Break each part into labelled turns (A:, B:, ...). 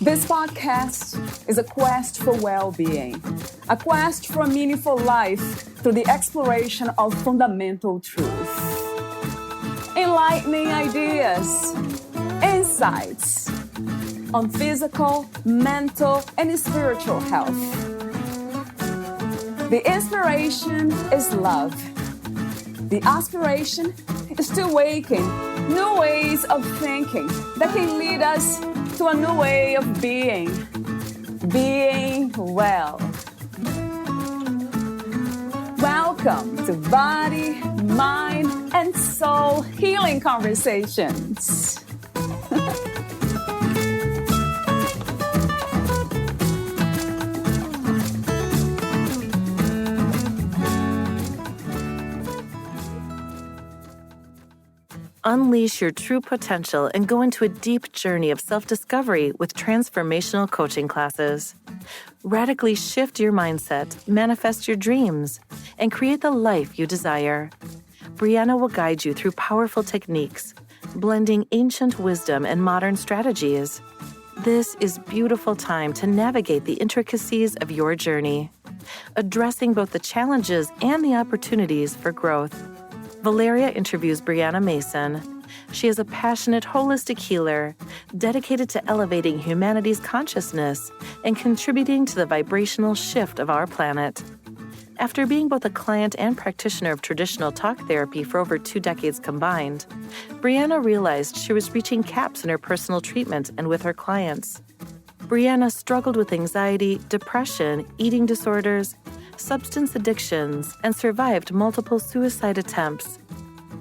A: This podcast is a quest for well-being, a quest for a meaningful life through the exploration of fundamental truth. Enlightening ideas, insights on physical, mental, and spiritual health. The inspiration is love. The aspiration is to awaken new ways of thinking that can lead us to a new way of being well. Welcome to Body, Mind, and Soul Healing Conversations.
B: Unleash your true potential and go into a deep journey of self-discovery with transformational coaching classes. Radically shift your mindset, manifest your dreams, and create the life you desire. Briana will guide you through powerful techniques, blending ancient wisdom and modern strategies. This is a beautiful time to navigate the intricacies of your journey, addressing both the challenges and the opportunities for growth. Valeria interviews Brianna Mason. She is a passionate, holistic healer, dedicated to elevating humanity's consciousness and contributing to the vibrational shift of our planet. After being both a client and practitioner of traditional talk therapy for over 2 decades combined, Brianna realized she was reaching caps in her personal treatment and with her clients. Brianna struggled with anxiety, depression, eating disorders, substance addictions, and survived multiple suicide attempts.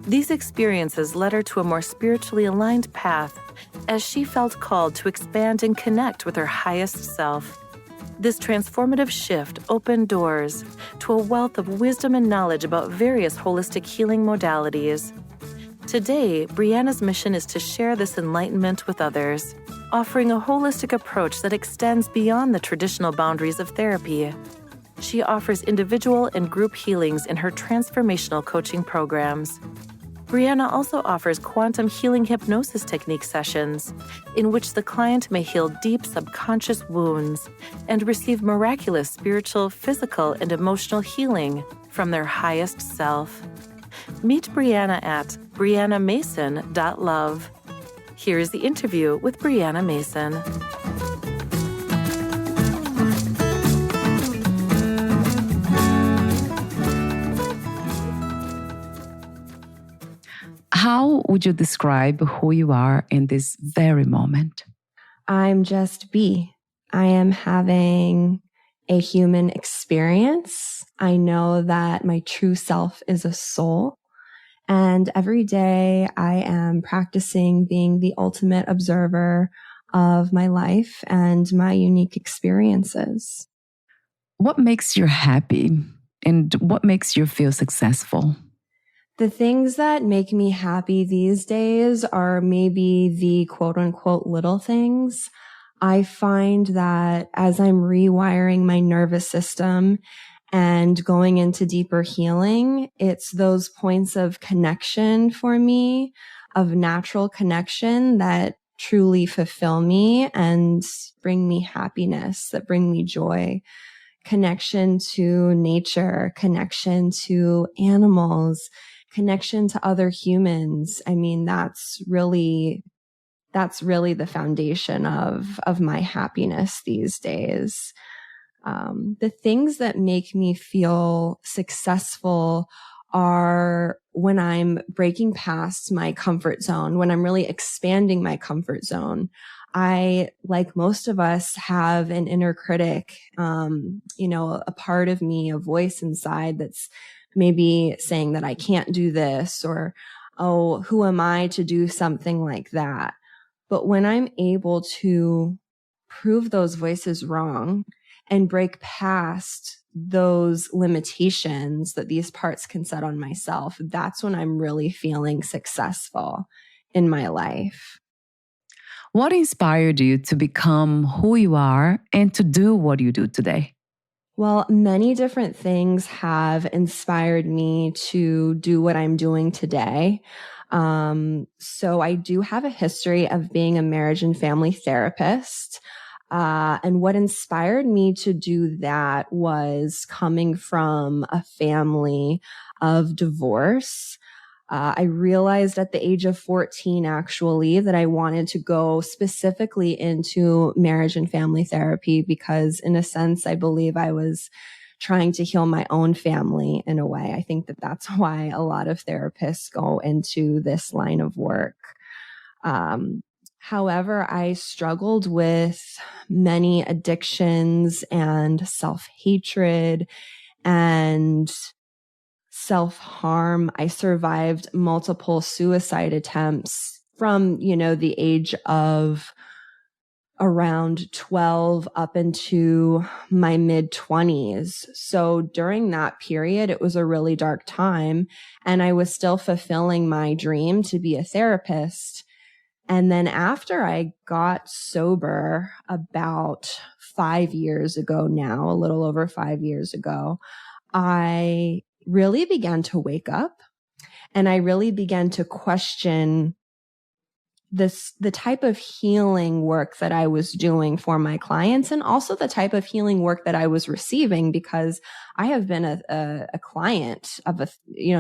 B: These experiences led her to a more spiritually aligned path as she felt called to expand and connect with her highest self. This transformative shift opened doors to a wealth of wisdom and knowledge about various holistic healing modalities. Today, Brianna's mission is to share this enlightenment with others, offering a holistic approach that extends beyond the traditional boundaries of therapy. She offers individual and group healings in her transformational coaching programs. Brianna also offers quantum healing hypnosis technique sessions, in which the client may heal deep subconscious wounds and receive miraculous spiritual, physical, and emotional healing from their highest self. Meet Brianna at briannamason.love. Here is the interview with Brianna Mason.
C: How would you describe who you are in this very moment?
D: I'm just B. I am having a human experience. I know that my true self is a soul. And every day I am practicing being the ultimate observer of my life and my unique experiences.
C: What makes you happy and what makes you feel successful?
D: The things that make me happy these days are maybe the quote unquote little things. I find that as I'm rewiring my nervous system and going into deeper healing, it's those points of connection for me, of natural connection that truly fulfill me and bring me happiness, that bring me joy. Connection to nature, connection to animals, connection to other humans. I mean, that's really the foundation of my happiness these days. The things that make me feel successful are when I'm breaking past my comfort zone, when I'm really expanding my comfort zone. I, like most of us, have an inner critic, a part of me, a voice inside that's maybe saying that I can't do this or, oh, who am I to do something like that? But when I'm able to prove those voices wrong and break past those limitations that these parts can set on myself, that's when I'm really feeling successful in my life.
C: What inspired you to become who you are and to do what you do today?
D: Well, many different things have inspired me to do what I'm doing today. So I do have a history of being a marriage and family therapist. And what inspired me to do that was coming from a family of divorce. I realized at the age of 14, actually, that I wanted to go specifically into marriage and family therapy because, in a sense, I believe I was trying to heal my own family in a way. I think that that's why a lot of therapists go into this line of work. However, I struggled with many addictions and self-hatred and self-harm. I survived multiple suicide attempts from, the age of around 12 up into my mid 20s. So during that period, it was a really dark time, and I was still fulfilling my dream to be a therapist. And then after I got sober about 5 years ago now, a little over 5 years ago, I really began to wake up, and I really began to question the type of healing work that I was doing for my clients, and also the type of healing work that I was receiving, because I have been a client of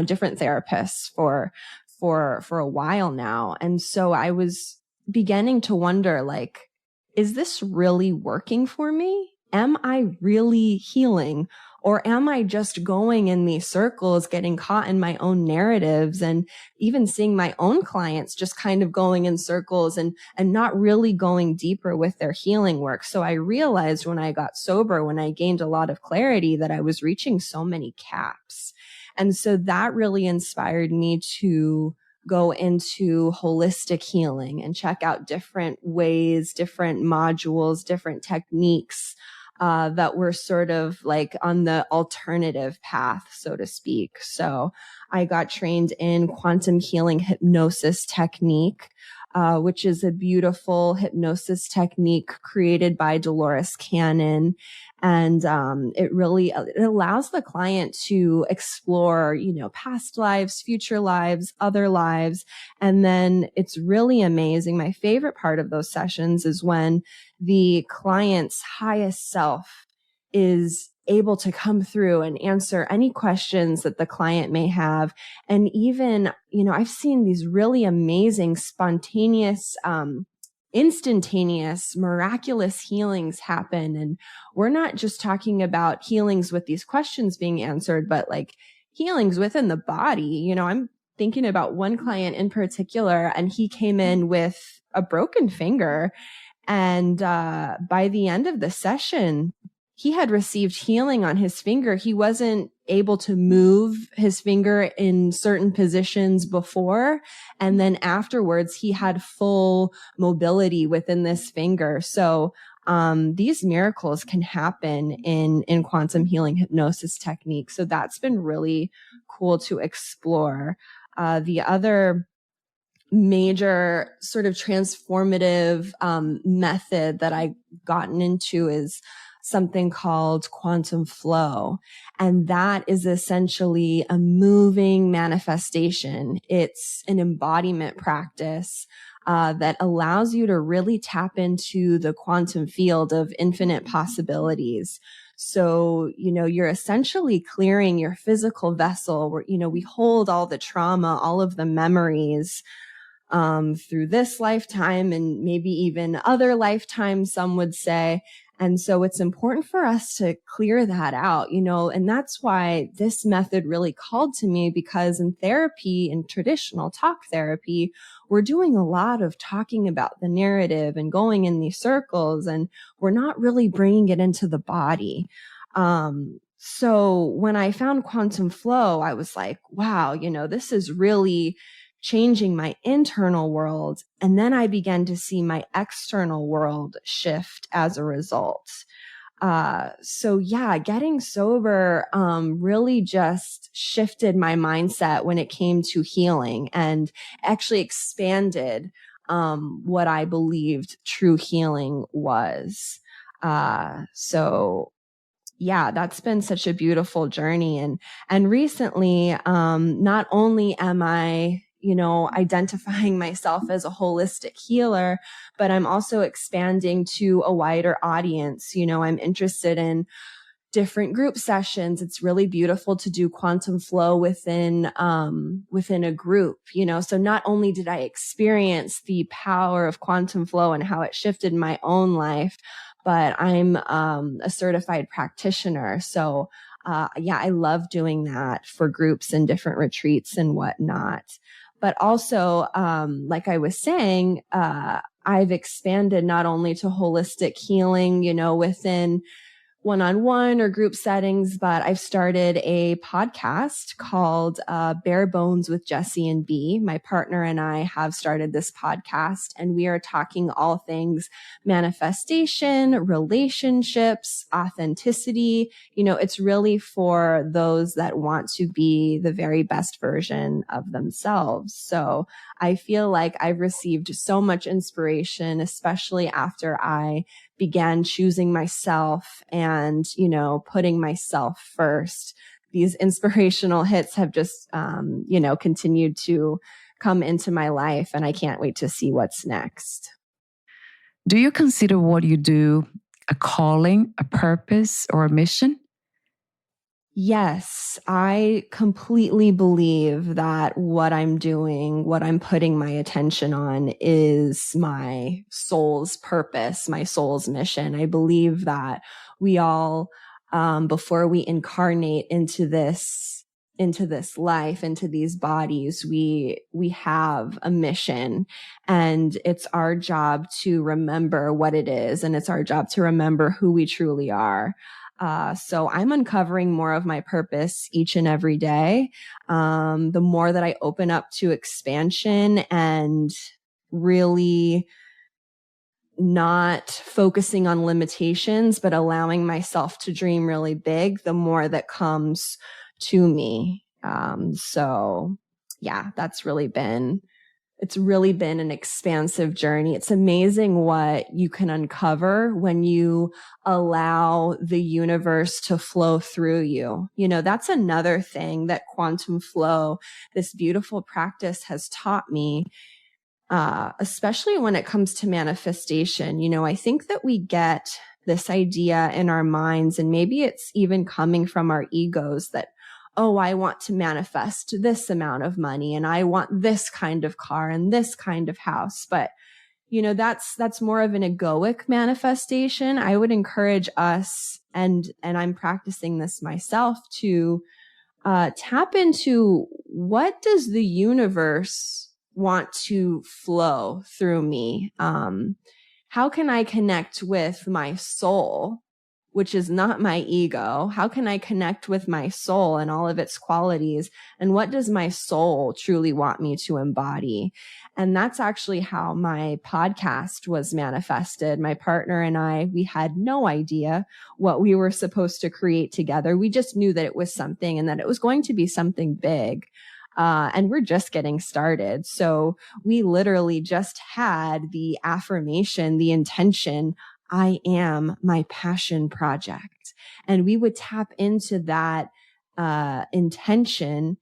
D: different therapists for a while now. And so I was beginning to wonder, like, is this really working for me? Am I really healing? Or am I just going in these circles, getting caught in my own narratives, and even seeing my own clients just kind of going in circles and not really going deeper with their healing work? So I realized when I got sober, when I gained a lot of clarity, that I was reaching so many caps. And so that really inspired me to go into holistic healing and check out different ways, different modules, different techniques that were sort of like on the alternative path, so to speak. So I got trained in quantum healing hypnosis technique, which is a beautiful hypnosis technique created by Dolores Cannon. And it allows the client to explore, past lives, future lives, other lives. And then it's really amazing. My favorite part of those sessions is when the client's highest self is able to come through and answer any questions that the client may have. And even, I've seen these really amazing, spontaneous, instantaneous, miraculous healings happen. And we're not just talking about healings with these questions being answered, but like healings within the body. I'm thinking about one client in particular, and he came in with a broken finger. And by the end of the session, he had received healing on his finger. He wasn't able to move his finger in certain positions before. And then afterwards, he had full mobility within this finger. So these miracles can happen in quantum healing hypnosis technique. So that's been really cool to explore. The other major sort of transformative method that I've gotten into is something called quantum flow. And that is essentially a moving manifestation. It's an embodiment practice that allows you to really tap into the quantum field of infinite possibilities. So, you're essentially clearing your physical vessel where, we hold all the trauma, all of the memories through this lifetime and maybe even other lifetimes, some would say. And so it's important for us to clear that out, and that's why this method really called to me, because in therapy, in traditional talk therapy, we're doing a lot of talking about the narrative and going in these circles, and we're not really bringing it into the body. So when I found quantum flow, I was like, wow, this is really changing my internal world. And then I began to see my external world shift as a result. So yeah, getting sober, really just shifted my mindset when it came to healing, and actually expanded, what I believed true healing was. So yeah, that's been such a beautiful journey. And recently, not only am I, identifying myself as a holistic healer, but I'm also expanding to a wider audience. I'm interested in different group sessions. It's really beautiful to do quantum flow within a group, so not only did I experience the power of quantum flow and how it shifted my own life, but I'm a certified practitioner. So I love doing that for groups and different retreats and whatnot. But also, like I was saying, I've expanded not only to holistic healing, within one-on-one or group settings, but I've started a podcast called Bare Bones with Jesse and B. My partner and I have started this podcast, and we are talking all things manifestation, relationships, authenticity. It's really for those that want to be the very best version of themselves. So I feel like I've received so much inspiration, especially after I began choosing myself and, putting myself first. These inspirational hits have just, continued to come into my life, and I can't wait to see what's next.
C: Do you consider what you do a calling, a purpose, or a mission?
D: Yes, I completely believe that what I'm doing, what I'm putting my attention on is my soul's purpose, my soul's mission. I believe that we all, before we incarnate into this life, into these bodies, we have a mission, and it's our job to remember what it is. And it's our job to remember who we truly are. So I'm uncovering more of my purpose each and every day. The more that I open up to expansion and really not focusing on limitations, but allowing myself to dream really big, the more that comes to me. It's really been an expansive journey. It's amazing what you can uncover when you allow the universe to flow through you. That's another thing that quantum flow, this beautiful practice, has taught me, especially when it comes to manifestation. I think that we get this idea in our minds, and maybe it's even coming from our egos, that I want to manifest this amount of money, and I want this kind of car and this kind of house. But, that's more of an egoic manifestation. I would encourage us, and I'm practicing this myself, to tap into, what does the universe want to flow through me? How can I connect with my soul, which is not my ego? How can I connect with my soul and all of its qualities? And what does my soul truly want me to embody? And that's actually how my podcast was manifested. My partner and I, we had no idea what we were supposed to create together. We just knew that it was something, and that it was going to be something big. And we're just getting started. So we literally just had the affirmation, the intention, I am my passion project. And we would tap into that intention,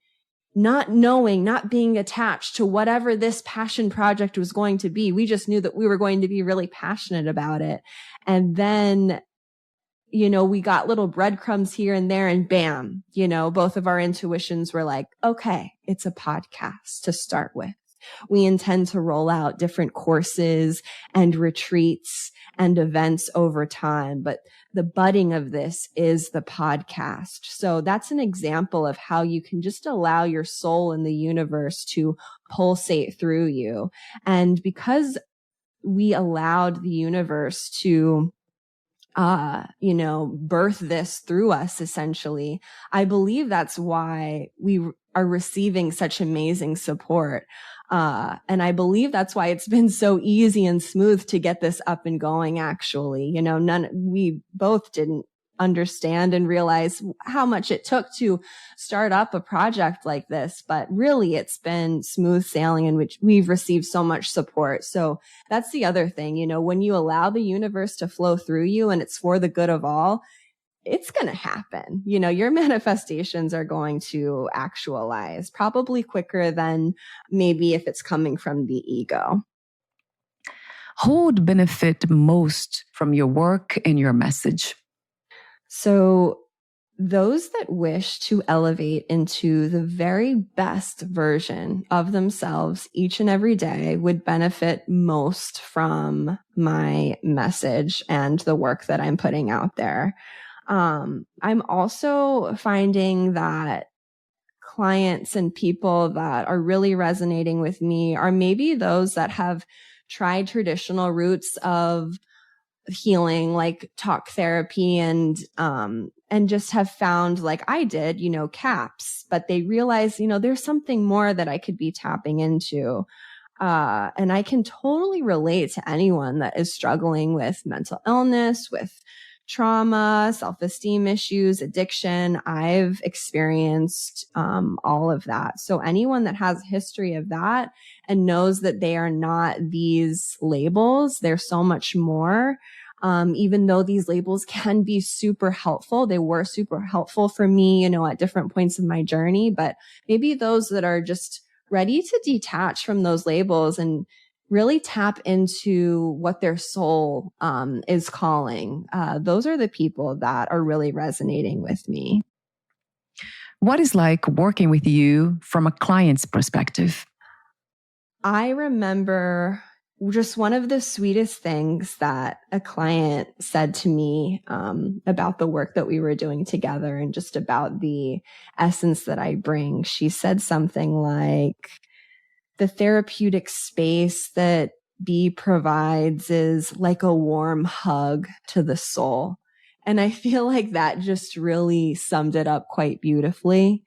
D: not knowing, not being attached to whatever this passion project was going to be. We just knew that we were going to be really passionate about it. And then, we got little breadcrumbs here and there, and bam, both of our intuitions were like, okay, it's a podcast to start with. We intend to roll out different courses and retreats and events over time, but the budding of this is the podcast. So that's an example of how you can just allow your soul and the universe to pulsate through you. And because we allowed the universe to birth this through us, essentially, I believe that's why we are receiving such amazing support. And I believe that's why it's been so easy and smooth to get this up and going, actually. We both didn't understand and realize how much it took to start up a project like this, but really it's been smooth sailing, in which we've received so much support. So that's the other thing, when you allow the universe to flow through you and it's for the good of all, it's going to happen. Your manifestations are going to actualize probably quicker than maybe if it's coming from the ego.
C: Who would benefit most from your work and your message?
D: So those that wish to elevate into the very best version of themselves each and every day would benefit most from my message and the work that I'm putting out there. I'm also finding that clients and people that are really resonating with me are maybe those that have tried traditional routes of healing, like talk therapy and just have found, like I did, caps, but they realize, there's something more that I could be tapping into. And I can totally relate to anyone that is struggling with mental illness, with trauma, self-esteem issues, addiction. I've experienced all of that. So anyone that has a history of that and knows that they are not these labels, they're so much more. Even though these labels can be super helpful, they were super helpful for me, at different points of my journey. But maybe those that are just ready to detach from those labels and really tap into what their soul is calling. Those are the people that are really resonating with me.
C: What is like working with you from a client's perspective?
D: I remember just one of the sweetest things that a client said to me about the work that we were doing together and just about the essence that I bring. She said something like, the therapeutic space that B provides is like a warm hug to the soul. And I feel like that just really summed it up quite beautifully.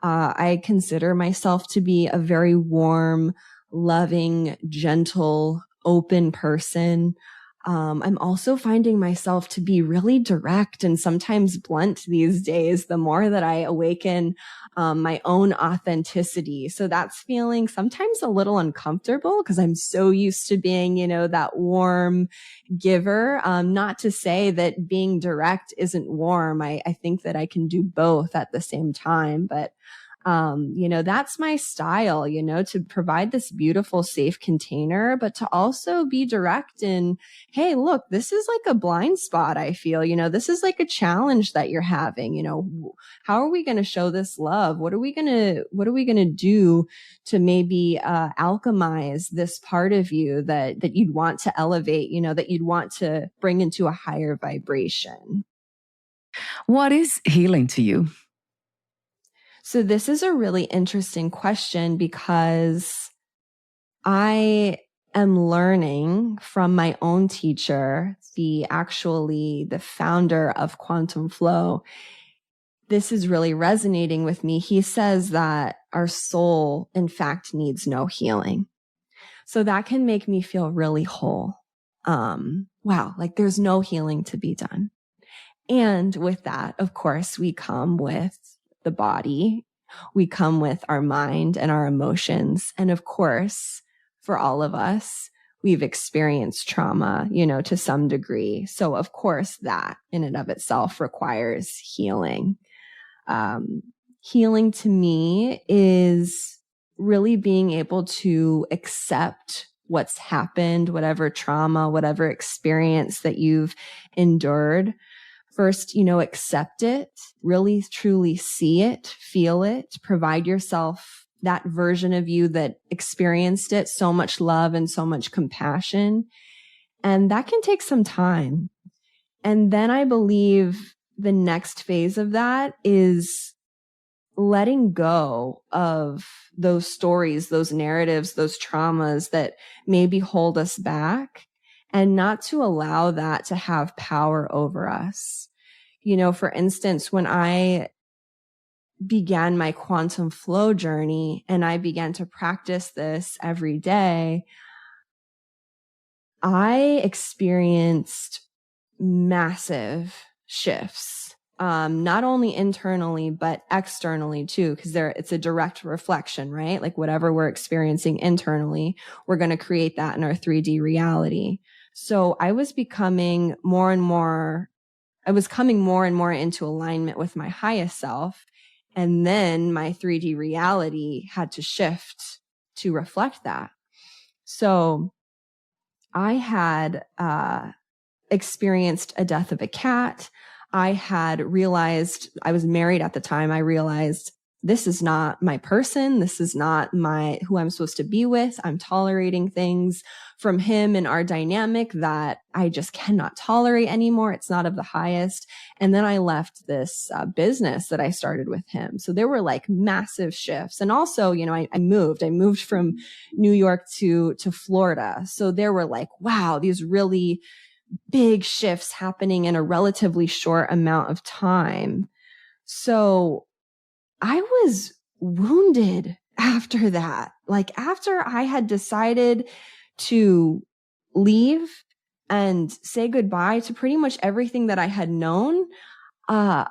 D: I consider myself to be a very warm, loving, gentle, open person. I'm also finding myself to be really direct and sometimes blunt these days, the more that I awaken my own authenticity. So that's feeling sometimes a little uncomfortable because I'm so used to being, that warm giver. Not to say that being direct isn't warm. I think that I can do both at the same time, but that's my style, to provide this beautiful, safe container, but to also be direct in, hey, look, this is like a blind spot. I feel, this is like a challenge that you're having, how are we going to show this love? What are we going to do to maybe, alchemize this part of you that you'd want to elevate, that you'd want to bring into a higher vibration?
C: What is healing to you?
D: So this is a really interesting question because I am learning from my own teacher, the founder of Quantum Flow. This is really resonating with me. He says that our soul, in fact, needs no healing. So that can make me feel really whole. Wow, like there's no healing to be done. And with that, of course, we come with the body, we come with our mind and our emotions. And of course, for all of us, we've experienced trauma, to some degree. So of course, that in and of itself requires healing. Healing to me is really being able to accept what's happened, whatever trauma, whatever experience that you've endured. First, accept it, really truly see it, feel it, provide yourself that version of you that experienced it, so much love and so much compassion. And that can take some time. And then I believe the next phase of that is letting go of those stories, those narratives, those traumas that maybe hold us back, and not to allow that to have power over us. For instance, when I began my quantum flow journey and I began to practice this every day, I experienced massive shifts, not only internally, but externally too, because it's a direct reflection, right? Like whatever we're experiencing internally, we're going to create that in our 3D reality. So I was becoming more and more I was coming more and more into alignment with my highest self. And then my 3D reality had to shift to reflect that. So I had experienced a death of a cat. I had realized, I was married at the time. I realized this is not my person. This is not who I'm supposed to be with. I'm tolerating things from him and our dynamic that I just cannot tolerate anymore. It's not of the highest. And then I left this business that I started with him. So there were like massive shifts. And also, I moved from New York to Florida. So there were like, wow, these really big shifts happening in a relatively short amount of time. So I was wounded after that. Like after I had decided to leave and say goodbye to pretty much everything that I had known, I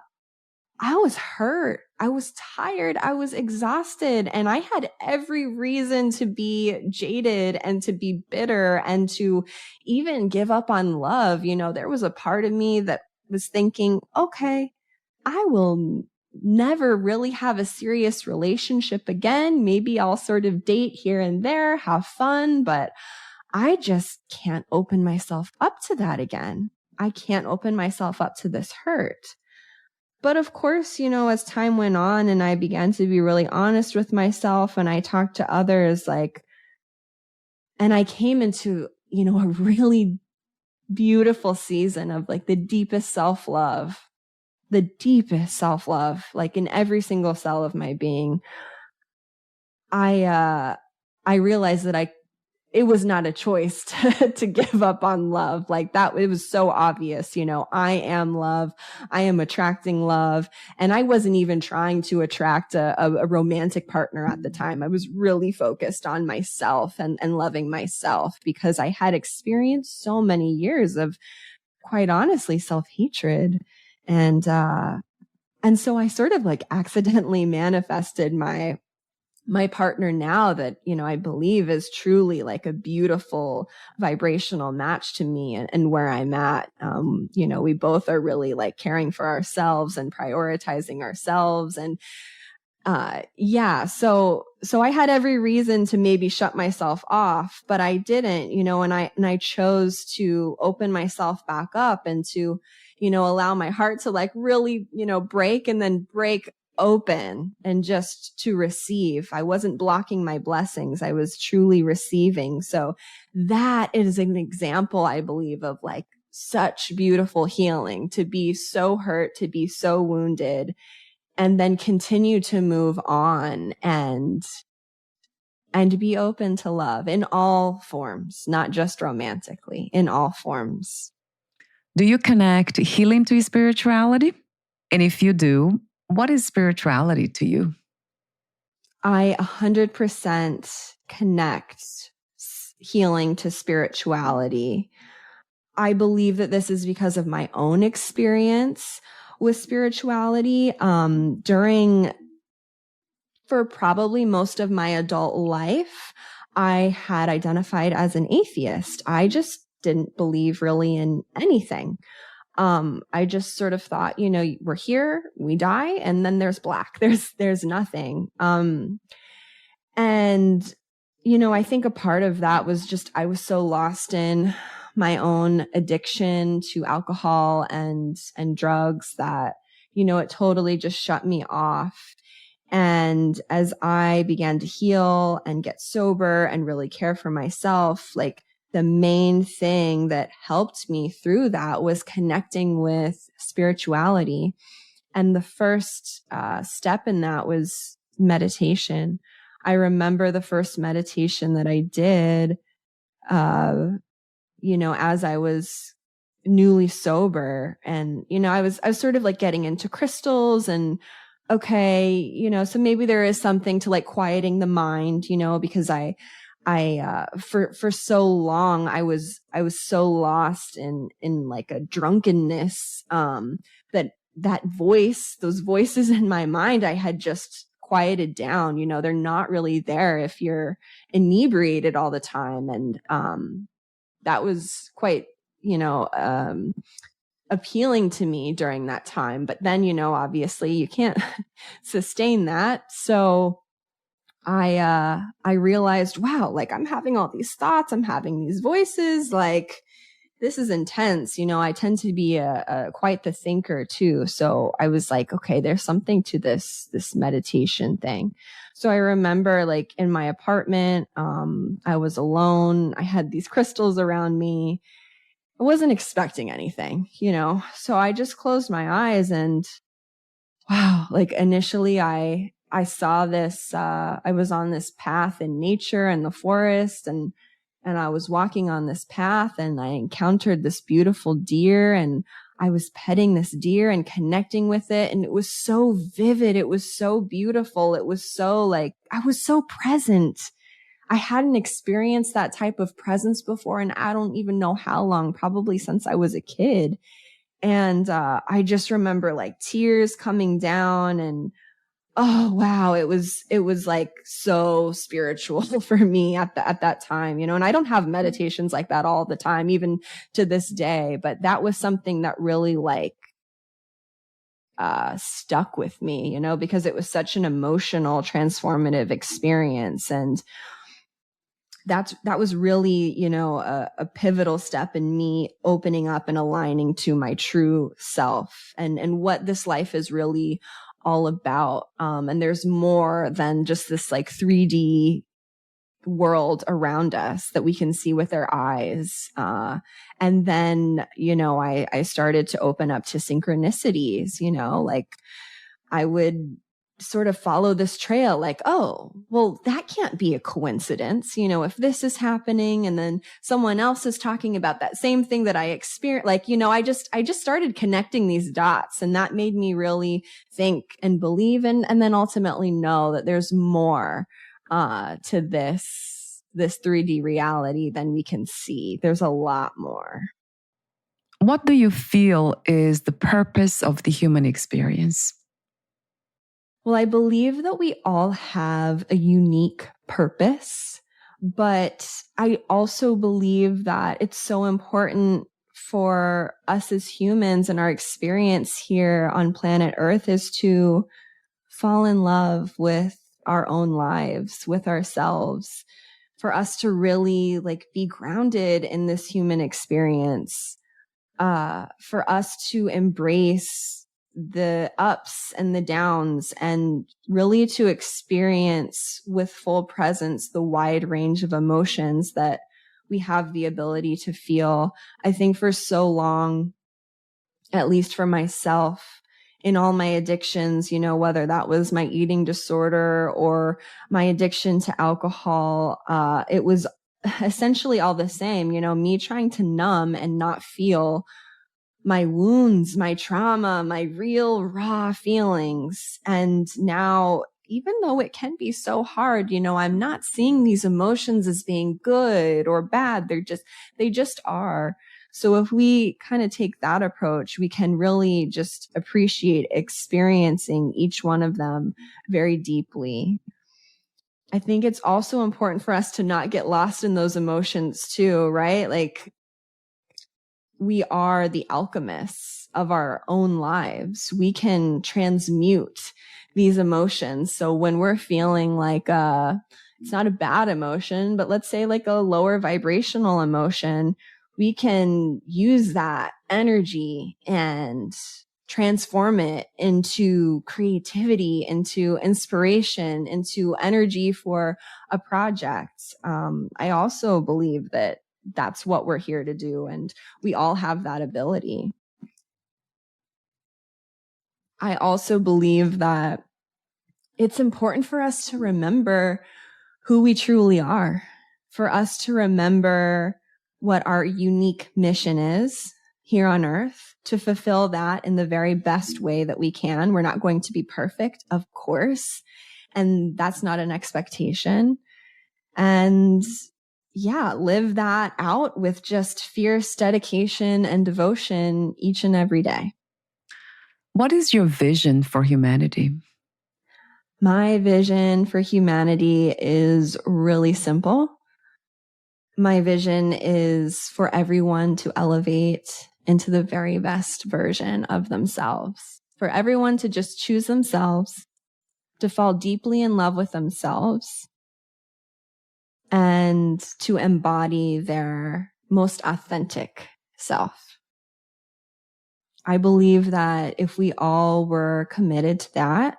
D: was hurt. I was tired. I was exhausted. And I had every reason to be jaded and to be bitter and to even give up on love. There was a part of me that was thinking, okay, I will never really have a serious relationship again. Maybe I'll sort of date here and there, have fun, but I just can't open myself up to that again. I can't open myself up to this hurt. But of course, as time went on and I began to be really honest with myself and I talked to others, and I came into, a really beautiful season of like the deepest self-love, like in every single cell of my being. I realized that it was not a choice to give up on love like that. It was so obvious, I am love. I am attracting love. And I wasn't even trying to attract a romantic partner at the time. I was really focused on myself and loving myself because I had experienced so many years of, quite honestly, self-hatred. And so I sort of like accidentally manifested my partner now that, I believe is truly like a beautiful vibrational match to me and where I'm at. We both are really like caring for ourselves and prioritizing ourselves. And, so I had every reason to maybe shut myself off, but I didn't, and I chose to open myself back up and to, allow my heart to like really, break and then break open and just to receive. I wasn't blocking my blessings. I was truly receiving. So that is an example, I believe, of like such beautiful healing, to be so hurt, to be so wounded, and then continue to move on and be open to love in all forms, not just romantically, in all forms.
C: Do you connect healing to spirituality? And if you do, what is spirituality to you?
D: I 100% connect healing to spirituality. I believe that this is because of my own experience with spirituality. For probably most of my adult life, I had identified as an atheist. I just didn't believe really in anything. I just sort of thought, we're here, we die, and then there's black. There's nothing. And, I think a part of that was just, I was so lost in my own addiction to alcohol and drugs that, it totally just shut me off. And as I began to heal and get sober and really care for myself, like the main thing that helped me through that was connecting with spirituality. And the first step in that was meditation. I remember the first meditation that I did, as I was newly sober. And, I was sort of like getting into crystals and, okay, so maybe there is something to like quieting the mind, because for so long, I was so lost in like a drunkenness, those voices in my mind, I had just quieted down. They're not really there if you're inebriated all the time. And, that was quite, appealing to me during that time. But then, obviously you can't sustain that. So I realized, wow, like I'm having all these thoughts, I'm having these voices, like this is intense. I tend to be quite the thinker too. So I was like, okay, there's something to this meditation thing. So I remember like in my apartment, I was alone. I had these crystals around me. I wasn't expecting anything, so I just closed my eyes and wow, like initially I saw this, I was on this path in nature and the forest and I was walking on this path and I encountered this beautiful deer and I was petting this deer and connecting with it. And it was so vivid. It was so beautiful. It was so like, I was so present. I hadn't experienced that type of presence before. And I don't even know how long, probably since I was a kid. And, I just remember like tears coming down and, oh, wow. It was like so spiritual for me at that time, and I don't have meditations like that all the time, even to this day, but that was something that really like, stuck with me, because it was such an emotional, transformative experience. And that was really, a pivotal step in me opening up and aligning to my true self and what this life is really all about. And there's more than just this like 3D world around us that we can see with our eyes. And then, I started to open up to synchronicities, like I would sort of follow this trail like, oh, well, that can't be a coincidence. If this is happening and then someone else is talking about that same thing that I experienced, like, I just started connecting these dots and that made me really think and believe and then ultimately know that there's more, to this 3D reality than we can see. There's a lot more.
C: What do you feel is the purpose of the human experience?
D: Well, I believe that we all have a unique purpose, but I also believe that it's so important for us as humans and our experience here on planet Earth is to fall in love with our own lives, with ourselves, for us to really like be grounded in this human experience, for us to embrace the ups and the downs and really to experience with full presence the wide range of emotions that we have the ability to feel. I think for so long, at least for myself, in all my addictions, whether that was my eating disorder or my addiction to alcohol, it was essentially all the same, me trying to numb and not feel my wounds, my trauma, my real raw feelings. And now, even though it can be so hard, I'm not seeing these emotions as being good or bad. They just are. So if we kind of take that approach, we can really just appreciate experiencing each one of them very deeply. I think it's also important for us to not get lost in those emotions too, right? Like, we are the alchemists of our own lives. We can transmute these emotions. So when we're feeling like it's not a bad emotion, but let's say like a lower vibrational emotion, we can use that energy and transform it into creativity, into inspiration, into energy for a project. I also believe that that's what we're here to do. And we all have that ability. I also believe that it's important for us to remember who we truly are, for us to remember what our unique mission is here on earth, to fulfill that in the very best way that we can. We're not going to be perfect, of course, and that's not an expectation. And yeah, live that out with just fierce dedication and devotion each and every day.
C: What is your vision for humanity?
D: My vision for humanity is really simple. My vision is for everyone to elevate into the very best version of themselves. For everyone to just choose themselves, to fall deeply in love with themselves, and to embody their most authentic self. I believe that if we all were committed to that,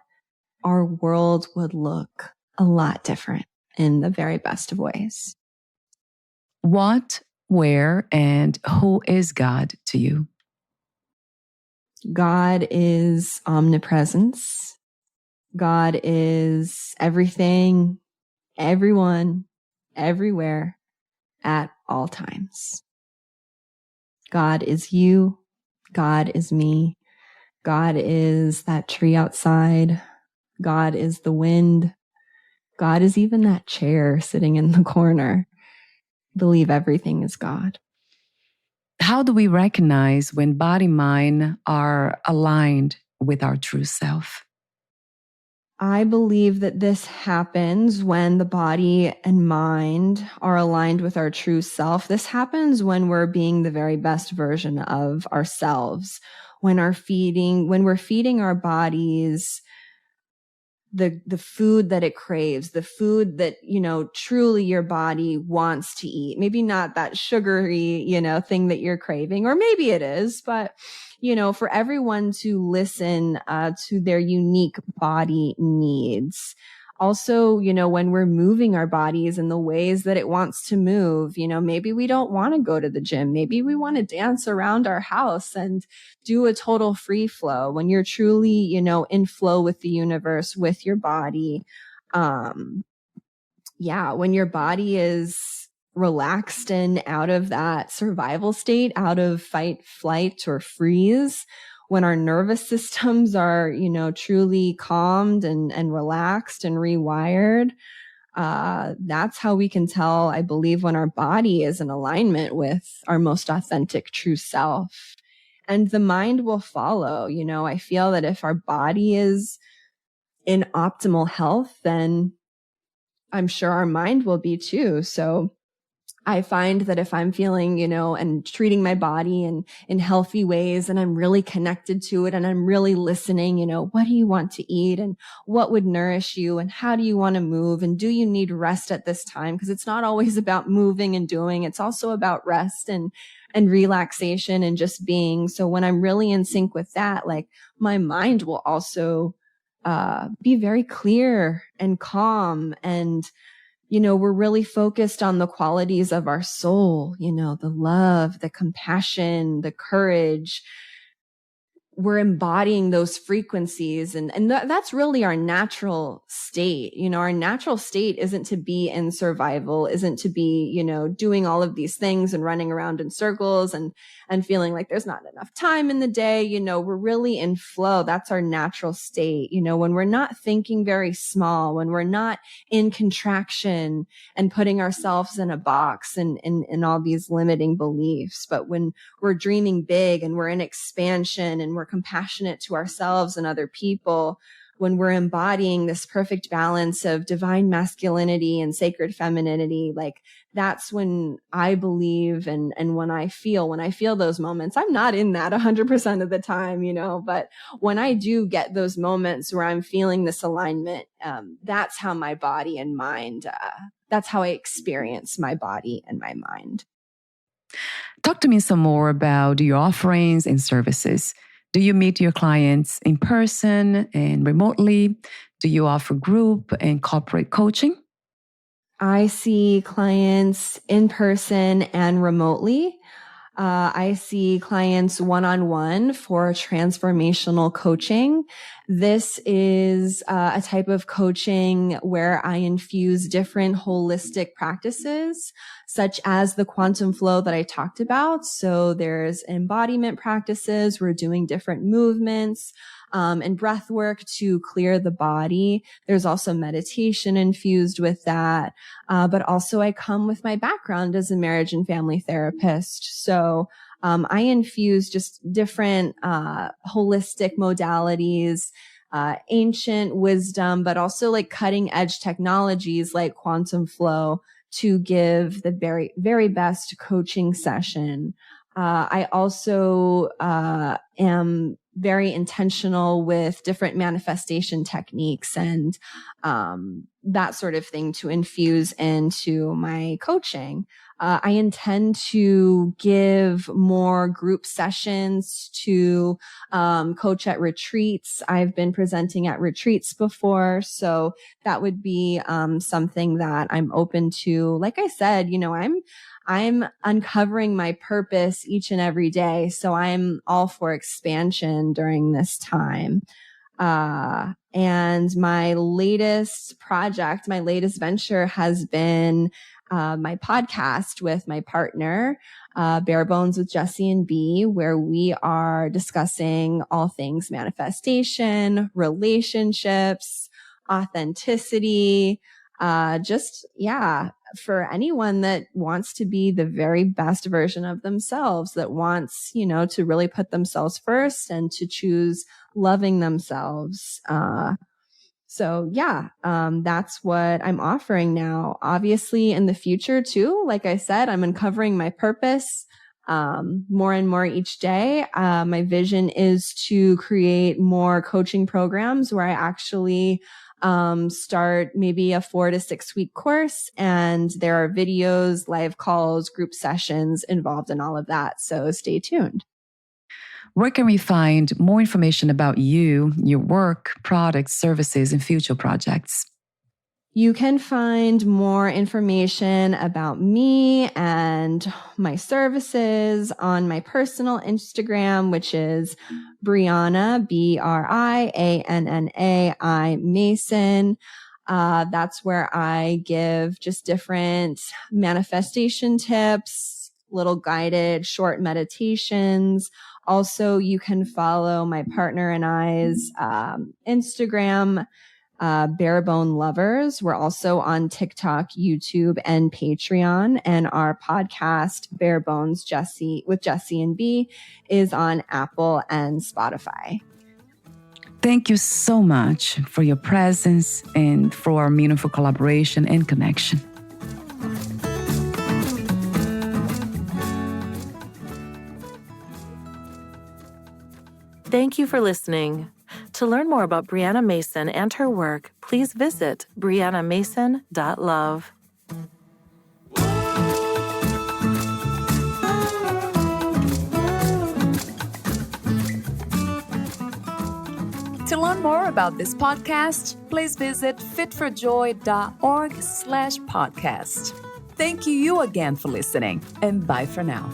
D: our world would look a lot different in the very best of ways.
C: What, where, and who is God to you?
D: God is omnipresence. God is everything, everyone, everywhere, at all times. God is you. God is me. God is that tree outside. God is the wind. God is even that chair sitting in the corner. I believe everything is God.
C: How do we recognize when body and mind are aligned with our true self?
D: I believe that this happens when the body and mind are aligned with our true self. This happens when we're being the very best version of ourselves, when we're feeding our bodies the food that it craves, the food that, truly your body wants to eat. Maybe not that sugary, thing that you're craving, or maybe it is, but, for everyone to listen to their unique body needs. Also, when we're moving our bodies in the ways that it wants to move, maybe we don't want to go to the gym. Maybe we want to dance around our house and do a total free flow. When you're truly, in flow with the universe, with your body. When your body is relaxed and out of that survival state, out of fight, flight, or freeze, when our nervous systems are, truly calmed and relaxed and rewired, that's how we can tell, I believe, when our body is in alignment with our most authentic true self. And the mind will follow. I feel that if our body is in optimal health, then I'm sure our mind will be too. So I find that if I'm feeling, and treating my body in healthy ways, and I'm really connected to it, and I'm really listening, what do you want to eat, and what would nourish you, and how do you want to move, and do you need rest at this time? Because it's not always about moving and doing. It's also about rest and relaxation and just being. So when I'm really in sync with that, like, my mind will also be very clear and calm, and we're really focused on the qualities of our soul, the love, the compassion, the courage. We're embodying those frequencies, and that's really our natural state. Our natural state isn't to be in survival, isn't to be, doing all of these things and running around in circles and feeling like there's not enough time in the day. We're really in flow. That's our natural state. When we're not thinking very small, when we're not in contraction and putting ourselves in a box and all these limiting beliefs, but when we're dreaming big and we're in expansion and we're compassionate to ourselves and other people, when we're embodying this perfect balance of divine masculinity and sacred femininity, like, that's when I believe and when I feel those moments. I'm not in that 100% of the time, but when I do get those moments where I'm feeling this alignment, that's how my body and mind, that's how I experience my body and my mind.
C: Talk to me some more about your offerings and services. Do you meet your clients in person and remotely? Do you offer group and corporate coaching?
D: I see clients in person and remotely. I see clients one-on-one for transformational coaching. This is a type of coaching where I infuse different holistic practices, such as the quantum flow that I talked about. So there's embodiment practices. We're doing different movements and breath work to clear the body. There's also meditation infused with that. But also I come with my background as a marriage and family therapist. So I infuse just different holistic modalities, ancient wisdom, but also like cutting edge technologies like quantum flow to give the very, very best coaching session I also am very intentional with different manifestation techniques and that sort of thing to infuse into my coaching. I intend to give more group sessions to coach at retreats. I've been presenting at retreats before, so that would be something that I'm open to. Like I said, I'm uncovering my purpose each and every day. So I'm all for expansion during this time. And my latest project, my latest venture has been my podcast with my partner, Bare Bones with Jesse and B, where we are discussing all things manifestation, relationships, authenticity, for anyone that wants to be the very best version of themselves, that wants, to really put themselves first and to choose loving themselves. That's what I'm offering now. Obviously in the future too, like I said, I'm uncovering my purpose, more and more each day. My vision is to create more coaching programs where I actually start maybe a 4 to 6 week course, and there are videos, live calls, group sessions involved in all of that. So stay tuned.
C: Where can we find more information about you, your work, products, services, and future projects?
D: You can find more information about me and my services on my personal Instagram, which is Briana, Briannai Mason. That's where I give just different manifestation tips, little guided short meditations. Also, you can follow my partner and I's Instagram, Barebone Lovers. We're also on TikTok, YouTube, and Patreon. And our podcast, Bare Bones with Jesse and B, is on Apple and Spotify.
C: Thank you so much for your presence and for our meaningful collaboration and connection.
B: Thank you for listening. To learn more about Brianna Mason and her work, please visit briannamason.love.
A: To learn more about this podcast, please visit fitforjoy.org/podcast. Thank you again for listening, and bye for now.